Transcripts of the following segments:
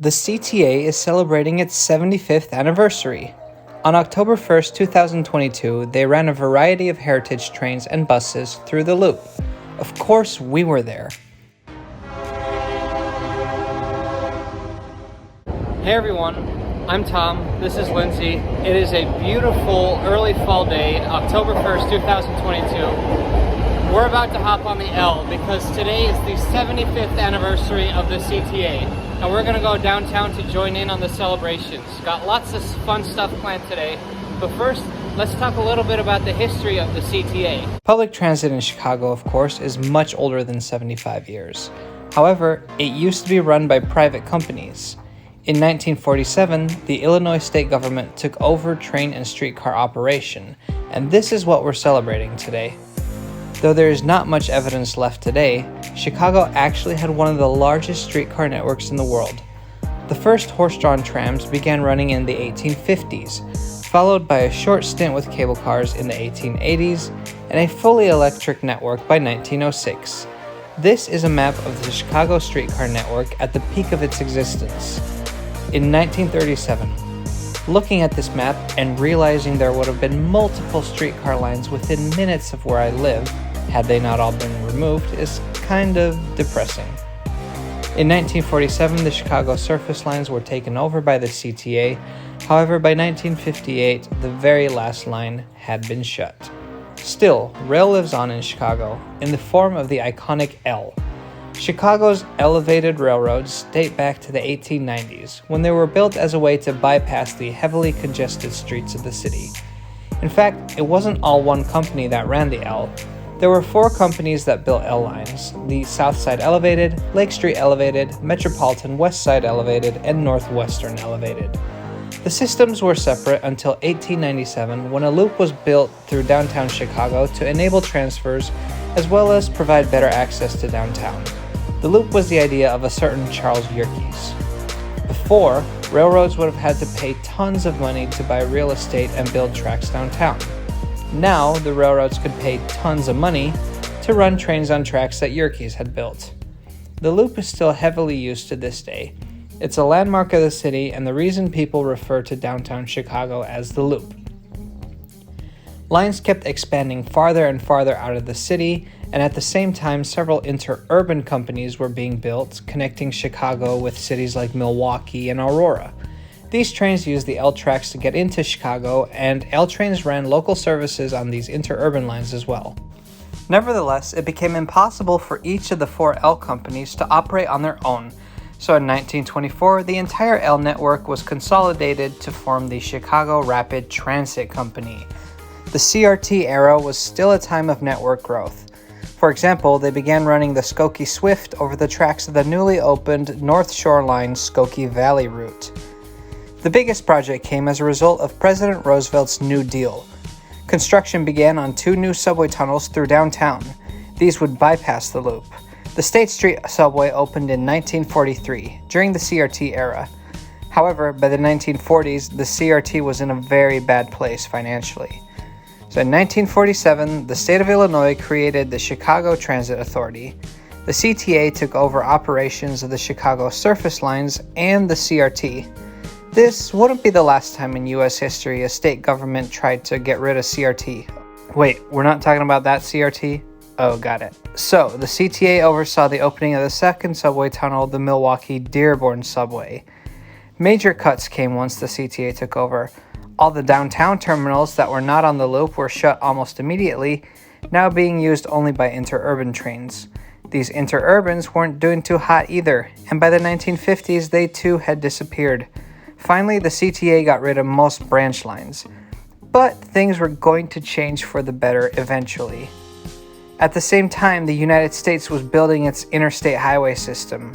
The CTA is celebrating its 75th anniversary. On October 1st, 2022, they ran a variety of heritage trains and buses through the loop. Of course, we were there. Hey everyone, I'm Tom, this is Lindsay. It is a beautiful early fall day, October 1st, 2022. We're about to hop on the L because today is the 75th anniversary of the CTA, and we're gonna go downtown to join in on the celebrations. Got lots of fun stuff planned today, but first, let's talk a little bit about the history of the CTA. Public transit in Chicago, of course, is much older than 75 years. However, it used to be run by private companies. In 1947, the Illinois state government took over train and streetcar operation, and this is what we're celebrating today. Though there is not much evidence left today, Chicago actually had one of the largest streetcar networks in the world. The first horse-drawn trams began running in the 1850s, followed by a short stint with cable cars in the 1880s, and a fully electric network by 1906. This is a map of the Chicago streetcar network at the peak of its existence. In 1937, looking at this map and realizing there would have been multiple streetcar lines within minutes of where I live, had they not all been removed, is kind of depressing. In 1947, the Chicago surface lines were taken over by the CTA. However, by 1958, the very last line had been shut. Still, rail lives on in Chicago in the form of the iconic L. Chicago's elevated railroads date back to the 1890s, when they were built as a way to bypass the heavily congested streets of the city. In fact, it wasn't all one company that ran the L. There were 4 companies that built L lines: the South Side Elevated, Lake Street Elevated, Metropolitan West Side Elevated, and Northwestern Elevated. The systems were separate until 1897, when a loop was built through downtown Chicago to enable transfers as well as provide better access to downtown. The loop was the idea of a certain Charles Yerkes. Before, railroads would have had to pay tons of money to buy real estate and build tracks downtown. Now, the railroads could pay tons of money to run trains on tracks that Yerkes had built. The loop is still heavily used to this day. It's a landmark of the city and the reason people refer to downtown Chicago as the Loop. Lines kept expanding farther and farther out of the city, and at the same time, several interurban companies were being built, connecting Chicago with cities like Milwaukee and Aurora. These trains used the L tracks to get into Chicago, and L trains ran local services on these interurban lines as well. Nevertheless, it became impossible for each of the 4 L companies to operate on their own, so in 1924, the entire L network was consolidated to form the Chicago Rapid Transit Company. The CRT era was still a time of network growth. For example, they began running the Skokie Swift over the tracks of the newly opened North Shore Line Skokie Valley route. The biggest project came as a result of President Roosevelt's New Deal. Construction began on 2 new subway tunnels through downtown. These would bypass the loop. The State Street subway opened in 1943, during the CRT era. However, by the 1940s, the CRT was in a very bad place financially. So in 1947, the state of Illinois created the Chicago Transit Authority. The CTA took over operations of the Chicago surface lines and the CRT. This wouldn't be the last time in U.S. history a state government tried to get rid of CRT. Wait, we're not talking about that CRT? Oh, got it. So, the CTA oversaw the opening of the second subway tunnel, the Milwaukee-Dearborn subway. Major cuts came once the CTA took over. All the downtown terminals that were not on the loop were shut almost immediately, now being used only by interurban trains. These interurbans weren't doing too hot either, and by the 1950s they too had disappeared. Finally, the CTA got rid of most branch lines. But things were going to change for the better eventually. At the same time, the United States was building its interstate highway system.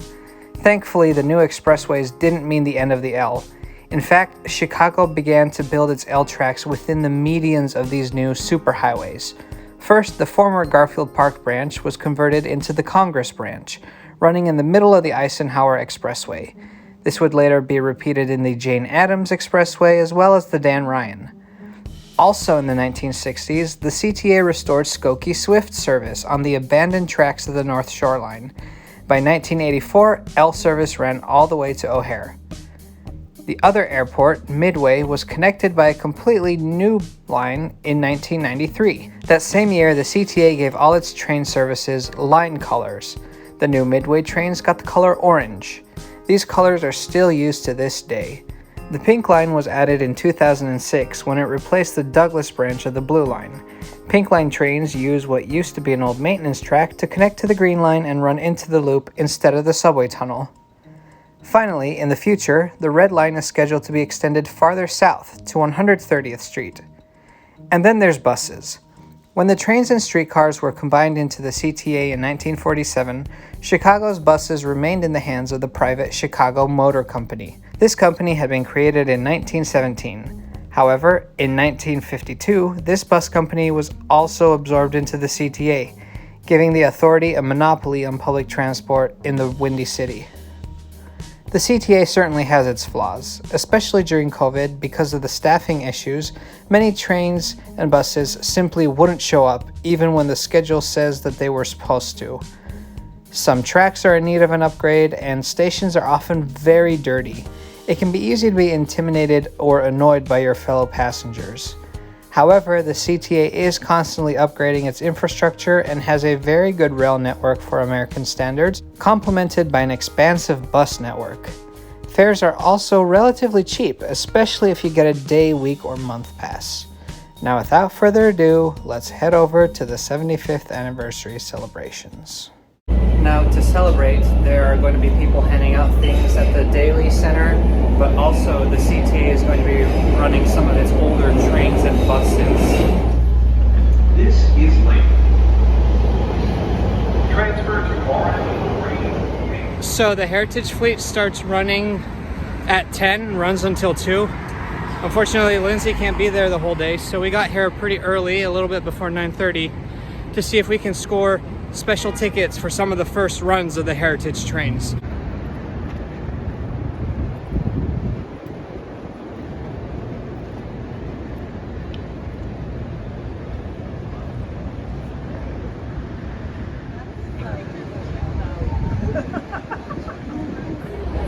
Thankfully, the new expressways didn't mean the end of the L. In fact, Chicago began to build its L tracks within the medians of these new superhighways. First, the former Garfield Park branch was converted into the Congress branch, running in the middle of the Eisenhower Expressway. This would later be repeated in the Jane Addams Expressway as well as the Dan Ryan. Also in the 1960s, the CTA restored Skokie Swift service on the abandoned tracks of the North Shore Line. By 1984, L service ran all the way to O'Hare. The other airport, Midway, was connected by a completely new line in 1993. That same year, the CTA gave all its train services line colors. The new Midway trains got the color orange. These colors are still used to this day. The pink line was added in 2006 when it replaced the Douglas branch of the blue line. Pink line trains use what used to be an old maintenance track to connect to the green line and run into the loop instead of the subway tunnel. Finally, in the future, the red line is scheduled to be extended farther south to 130th Street. And then there's buses. When the trains and streetcars were combined into the CTA in 1947, Chicago's buses remained in the hands of the private Chicago Motor Company. This company had been created in 1917. However, in 1952, this bus company was also absorbed into the CTA, giving the authority a monopoly on public transport in the Windy City. The CTA certainly has its flaws, especially during COVID because of the staffing issues. Many trains and buses simply wouldn't show up even when the schedule says that they were supposed to. Some tracks are in need of an upgrade and stations are often very dirty. It can be easy to be intimidated or annoyed by your fellow passengers. However, the CTA is constantly upgrading its infrastructure and has a very good rail network for American standards, complemented by an expansive bus network. Fares are also relatively cheap, especially if you get a day, week, or month pass. Now, without further ado, let's head over to the 75th anniversary celebrations. Now, to celebrate, there are going to be people handing out things at the Daily Center, but also the CTA is going to be running some of its older trains and buses. This is Lincoln. Transfer to Warren. So the Heritage Fleet starts running at 10, runs until 2. Unfortunately, Lindsay can't be there the whole day, so we got here pretty early, a little bit before 9:30, to see if we can score special tickets for some of the first runs of the Heritage trains.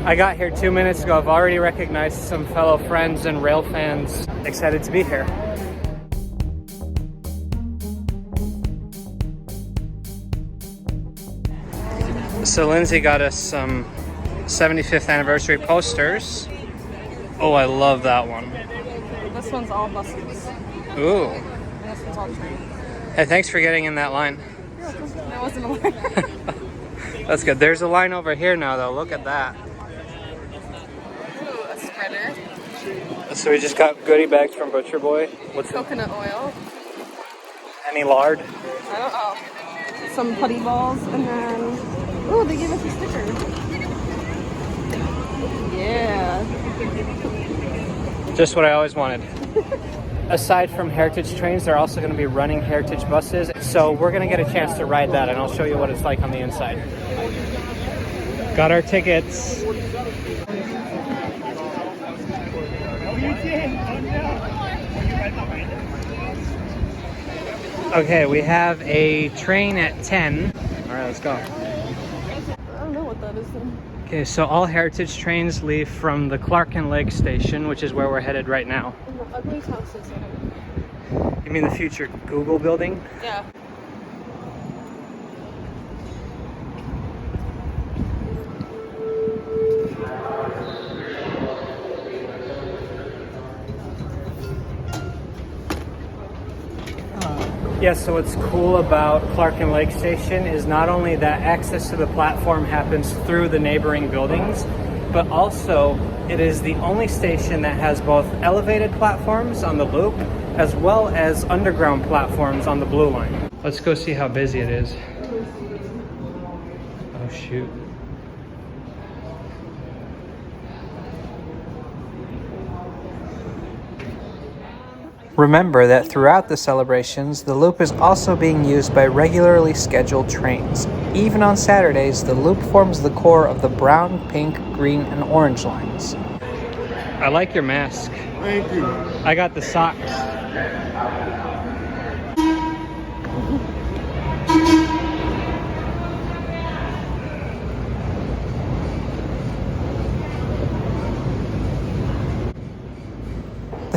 I got here 2 minutes ago. I've already recognized some fellow friends and rail fans. Excited to be here. So Lindsay got us some 75th anniversary posters. Oh, I love that one. This one's all buses. Ooh. And this one's all trains. Hey, thanks for getting in that line. That wasn't a line. That's good. There's a line over here now, though. Look at that. Ooh, a spreader. So we just got goodie bags from Butcher Boy. What's Coconut oil. Any lard? I don't know. Some putty balls, and then ooh, they gave us a sticker. Yeah. Just what I always wanted. Aside from Heritage trains, they're also going to be running Heritage buses. So we're going to get a chance to ride that, and I'll show you what it's like on the inside. Got our tickets. Okay, we have a train at 10. All right, let's go. I don't know what that is then. Okay, so all Heritage trains leave from the Clark and Lake station, which is where we're headed right now. And the ugliest houses. You mean the future Google building? Yeah. Yes, so what's cool about Clark and Lake Station is not only that access to the platform happens through the neighboring buildings, but also it is the only station that has both elevated platforms on the loop as well as underground platforms on the blue line. Let's go see how busy it is. Oh shoot. Remember that throughout the celebrations, the loop is also being used by regularly scheduled trains. Even on Saturdays, the loop forms the core of the brown, pink, green, and orange lines. I like your mask. Thank you. I got the socks.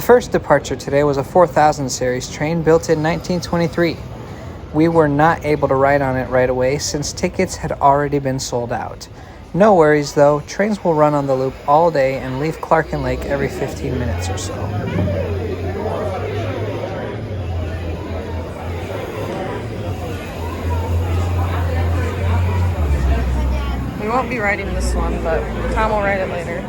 first departure today was a 4000 series train built in 1923. We were not able to ride on it right away since tickets had already been sold out. No worries though, trains will run on the loop all day and leave Clark and Lake every 15 minutes or so. We won't be riding this one, but Tom will ride it later.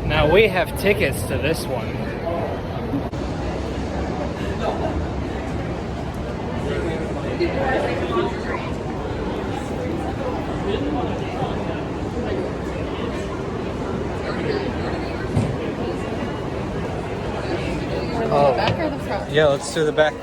Now we have tickets to this one. Oh. The back or the front? Yeah, let's do the back.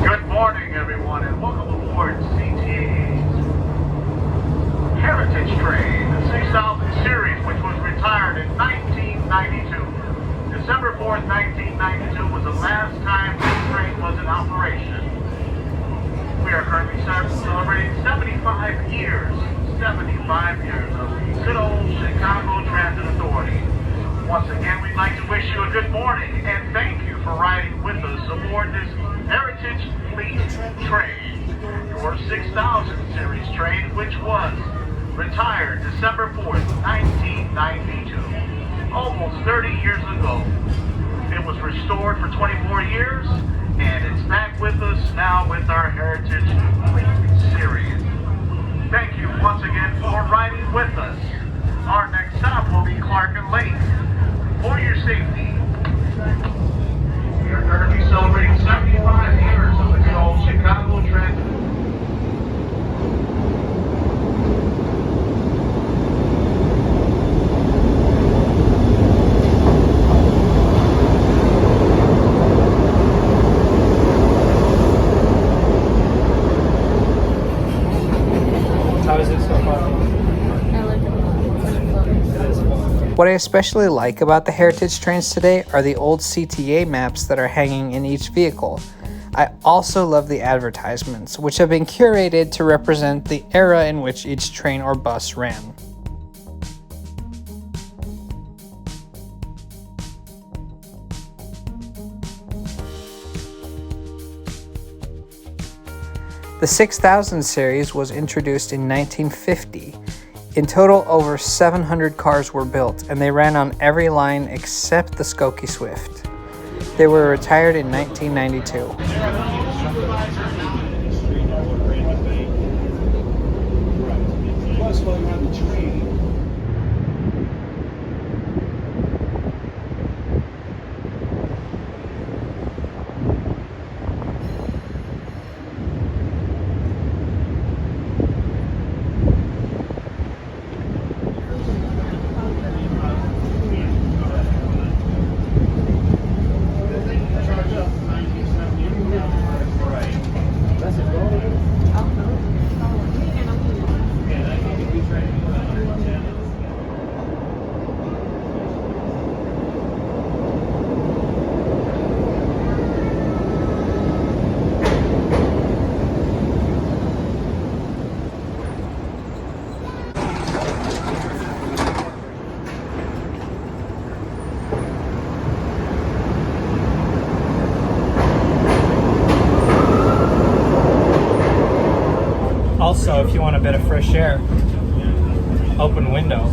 Good morning, everyone, and welcome aboard CTA Heritage Train, the 6000 series, which was retired in 1992. December 4th, 1992 was the last time this train was in operation. We are currently celebrating 75 years of the good old Chicago Transit Authority. Once again, we'd like to wish you a good morning and thank you for riding with us aboard this Heritage Fleet train, your 6000 series train, which was retired December 4th, 1992, almost 30 years ago. It was restored for 24 years, and it's back with us now with our Heritage Fleet series. Thank you once again for riding with us. Our next stop will be Clark and Lake. For your safety, we are going to be celebrating 75 years of the good old Chicago Transit. How is it so far? I like it. What I especially like about the Heritage trains today are the old CTA maps that are hanging in each vehicle. I also love the advertisements, which have been curated to represent the era in which each train or bus ran. The 6000 series was introduced in 1950. In total, over 700 cars were built, and they ran on every line except the Skokie Swift. They were retired in 1992. also, if you want a bit of fresh air, open window.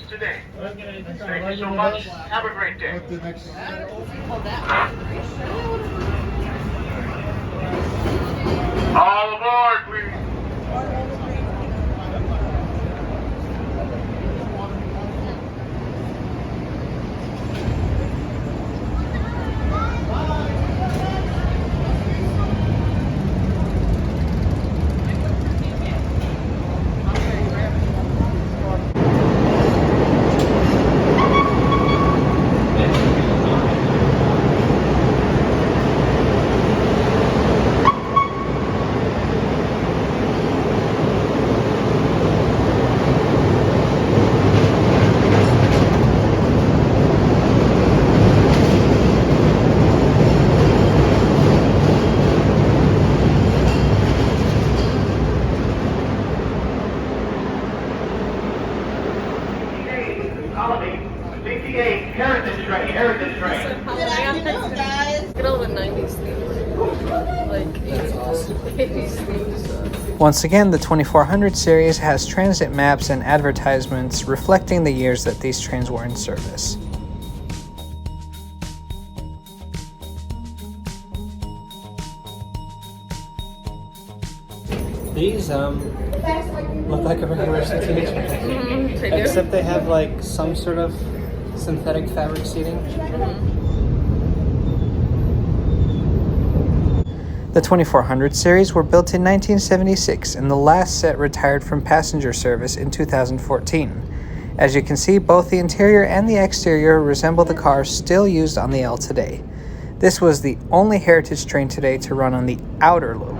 Today. Thank you so much. Have a great day. All aboard, please. CTA Heritage Train. Good afternoon, guys. Look at all the 90s themes. Like 80s themes. Once again, the 2400 series has transit maps and advertisements reflecting the years that these trains were in service. These look like a regular CTA train, They do. except they have like some sort of synthetic fabric seating. The 2400 series were built in 1976 and the last set retired from passenger service in 2014. As you can see, both the interior and the exterior resemble the cars still used on the L today. This was the only heritage train today to run on the outer loop.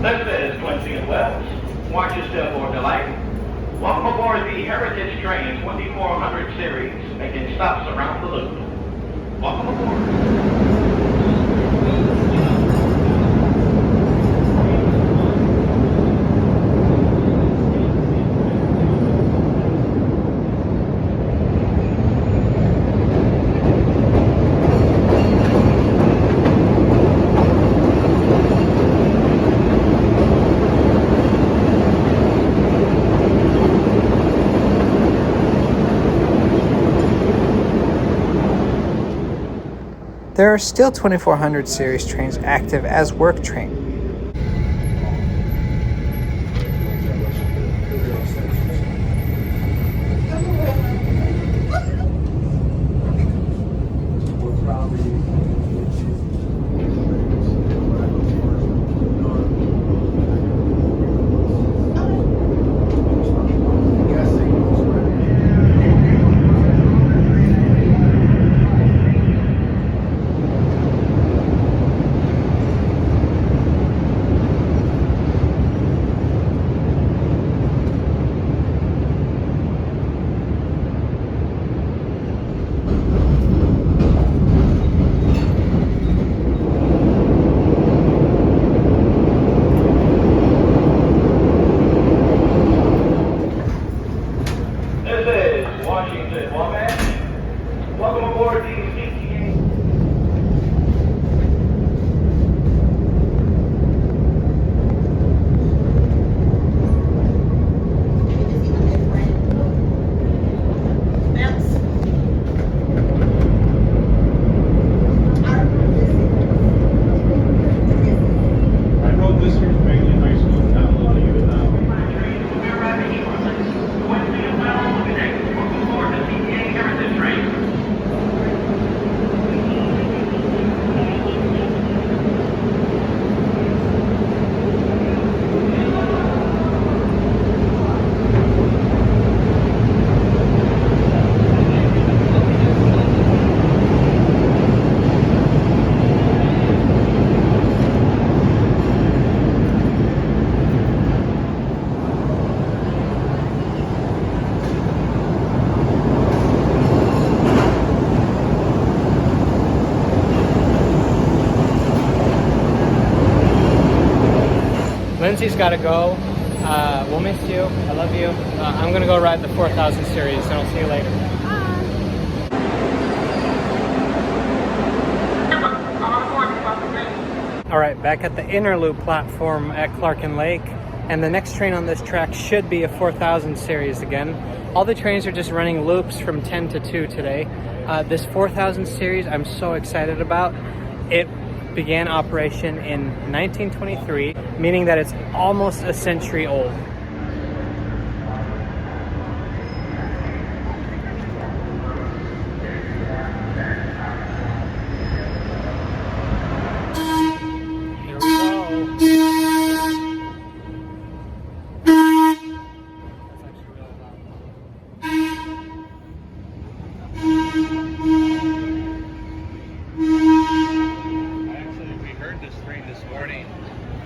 This is Quincy and Wells. Watch your step for delight. Welcome aboard the Heritage Train 2400 series, making stops around the loop. Welcome aboard. There are still 2400 series trains active as work train. Welcome aboard the CTA. Maps. Lindsay's got to go. We'll miss you. I love you. I'm going to go ride the 4000 series, and I'll see you later. All right, back at the inner loop platform at Clark and Lake, and the next train on this track should be a 4000 series again. All the trains are just running loops from 10 to 2 today. This 4000 series I'm so excited about. It began operation in 1923, meaning that it's almost a century old.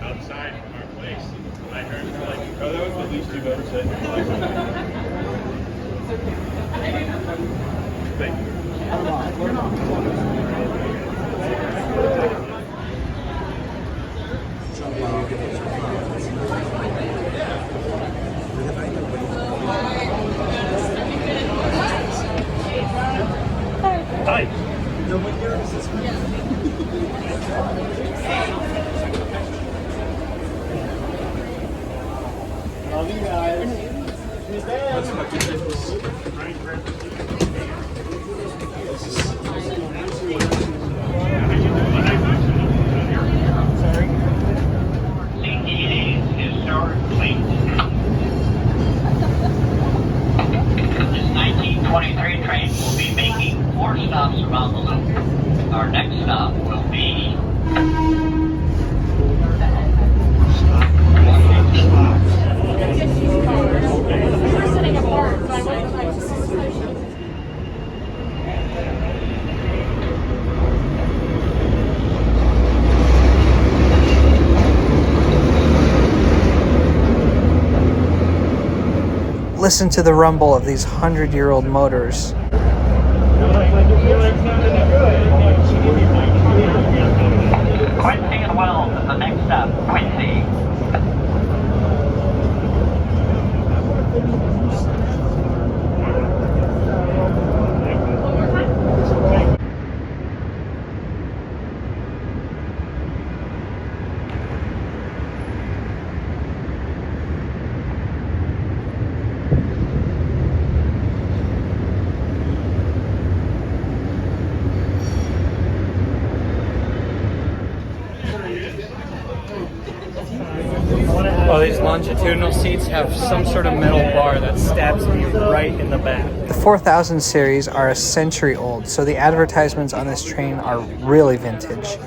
Outside from our place, I heard like, oh, that was the least you've ever said in your life. Thank you. Hi. Love you guys. CTA's historic fleet. This 1923 train will be making 4 stops around the loop. Our next stop will be Listen to the rumble of these 100-year-old motors. Quincy and Wells is the next stop. Quincy. Oh, these longitudinal seats have some sort of metal bar that stabs me right in the back. The 4000 series are a century old, so the advertisements on this train are really vintage.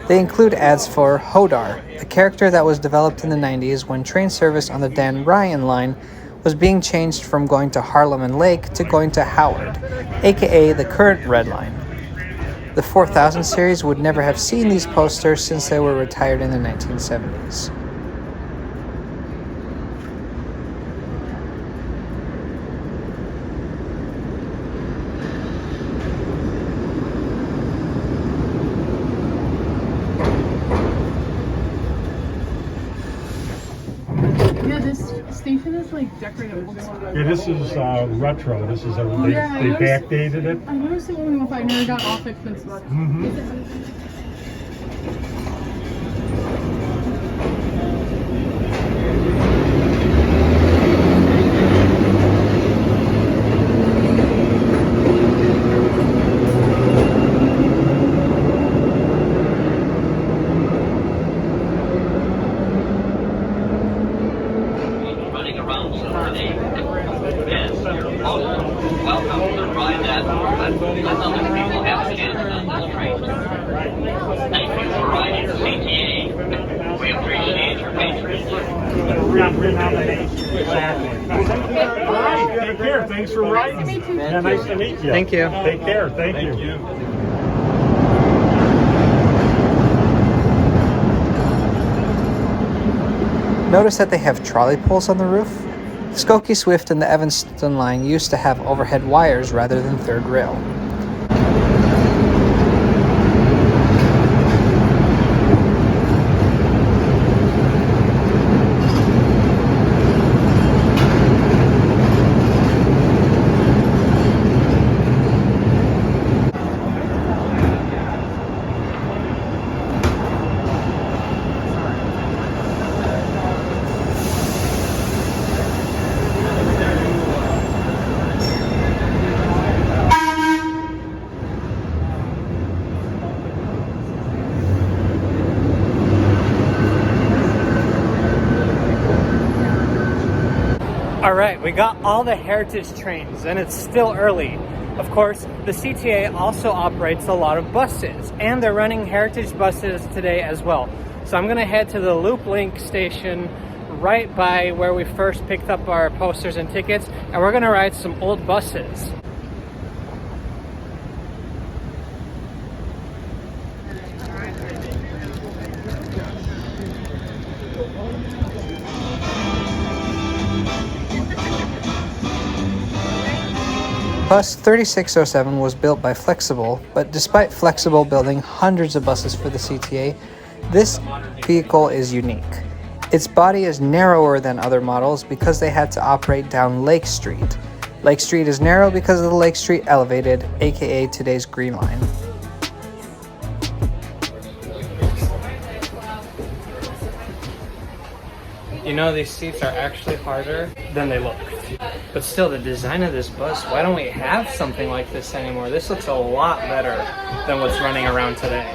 They include ads for Hodar, a character that was developed in the 90s when train service on the Dan Ryan line was being changed from going to Harlem and Lake to going to Howard, aka the current Red Line. The 4000 series would never have seen these posters since they were retired in the 1970s. Yeah, this station is like decorated. Yeah, this is retro. This is they noticed- backdated it. I noticed it when I never got off at Quincy. Running around Silver Lake. Yes, you're most welcome to ride that, but let other people have a chance on this train. Thank you for riding the CTA. We appreciate your patronage. All right, take care. Thanks for riding. Nice to meet you. Yeah, nice to meet you. Thank you. Take care. Thank you. Notice that they have trolley poles on the roof? Skokie Swift and the Evanston line used to have overhead wires rather than third rail. Alright, we got all the heritage trains and it's still early. Of course, the CTA also operates a lot of buses, and they're running heritage buses today as well. So I'm gonna head to the Loop Link station right by where we first picked up our posters and tickets, and we're gonna ride some old buses. Bus 3607 was built by Flexible, but despite Flexible building hundreds of buses for the CTA, this vehicle is unique. Its body is narrower than other models because they had to operate down Lake Street. Lake Street is narrow because of the Lake Street Elevated, aka today's Green Line. You know, these seats are actually harder than they look. But still, the design of this bus, why don't we have something like this anymore? This looks a lot better than what's running around today.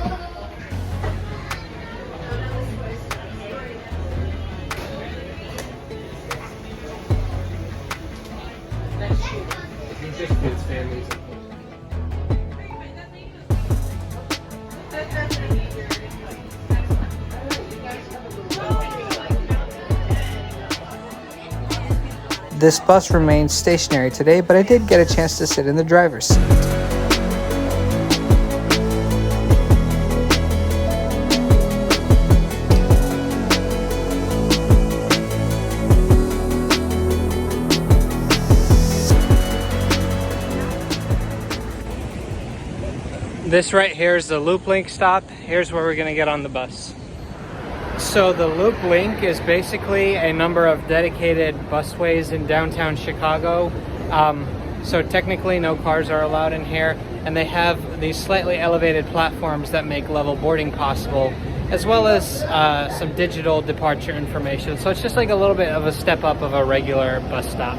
This bus remains stationary today, but I did get a chance to sit in the driver's seat. This right here is the Loop Link stop. Here's where we're gonna get on the bus. So the Loop Link is basically a number of dedicated busways in downtown Chicago. So technically no cars are allowed in here, and they have these slightly elevated platforms that make level boarding possible, as well as some digital departure information. So it's just like a little bit of a step up of a regular bus stop.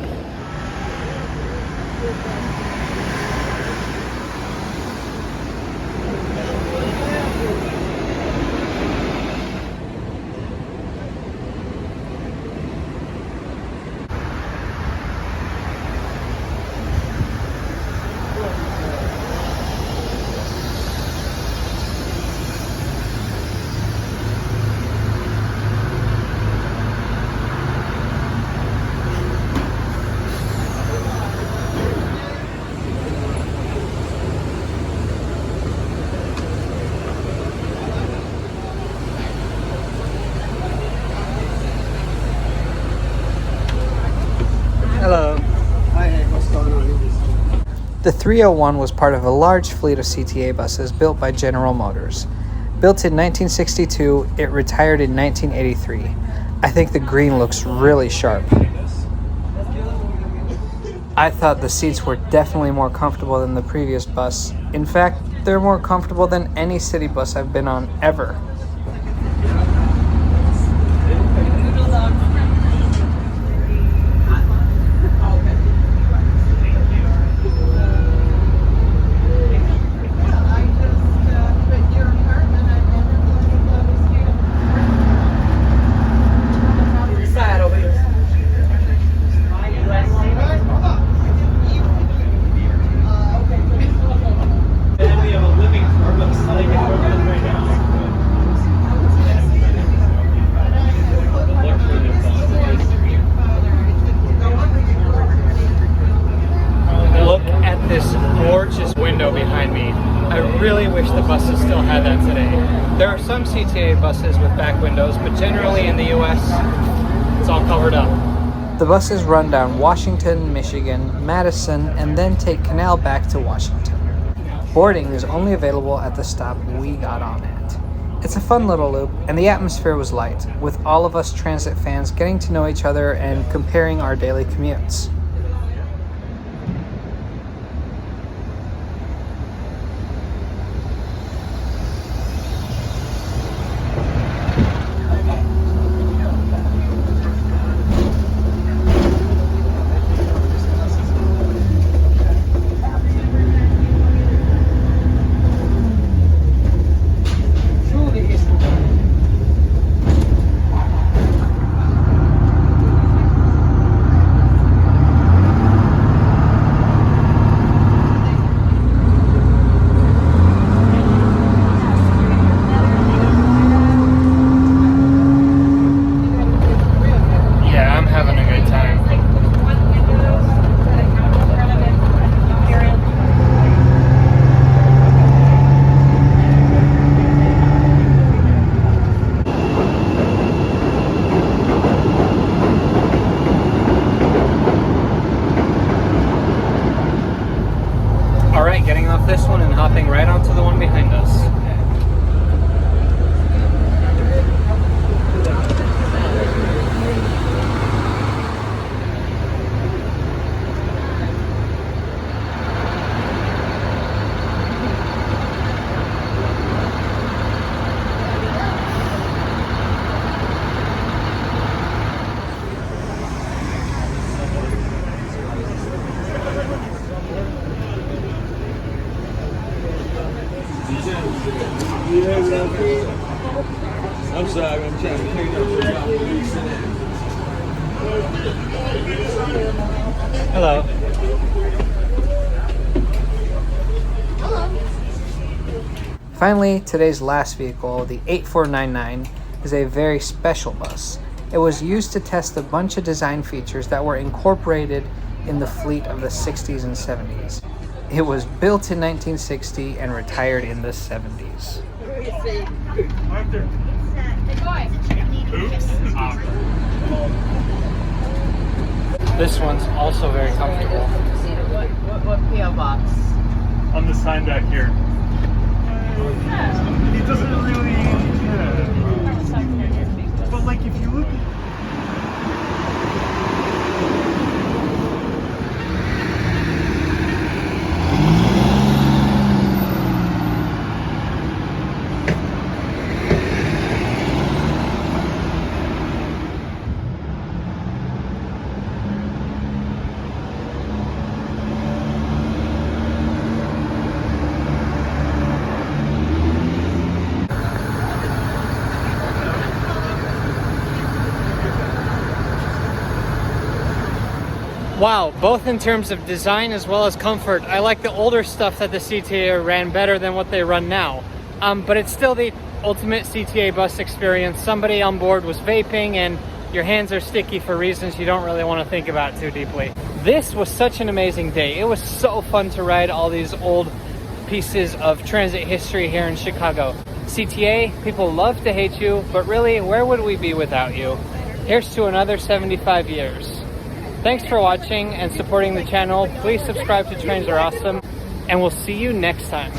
Hello. Hi, what's going on? The 301 was part of a large fleet of CTA buses built by General Motors. Built in 1962, it retired in 1983. I think the green looks really sharp. I thought the seats were definitely more comfortable than the previous bus. In fact, they're more comfortable than any city bus I've been on ever. Look at this gorgeous window behind me. I really wish the buses still had that today. There are some CTA buses with back windows, but generally in the US, it's all covered up. The buses run down Washington, Michigan, Madison, and then take Canal back to Washington. Boarding is only available at the stop we got on at. It's a fun little loop, and the atmosphere was light, with all of us transit fans getting to know each other and comparing our daily commutes. this one and hopping right onto the one behind us. I'm sorry, I'm trying to clean up. Hello. Finally, today's last vehicle, the 8499, is a very special bus. It was used to test a bunch of design features that were incorporated in the fleet of the 60s and 70s. It was built in 1960 and retired in the 70s. This one's also very comfortable. What PO box? On the sign back here. It doesn't really. Yeah. But like if you look. Wow, both in terms of design as well as comfort. I like the older stuff that the CTA ran better than what they run now. But it's still the ultimate CTA bus experience. Somebody on board was vaping and your hands are sticky for reasons you don't really want to think about too deeply. This was such an amazing day. It was so fun to ride all these old pieces of transit history here in Chicago. CTA, people love to hate you, but really, where would we be without you? Here's to another 75 years. Thanks for watching and supporting the channel. Please subscribe to Trains Are Awesome, and we'll see you next time.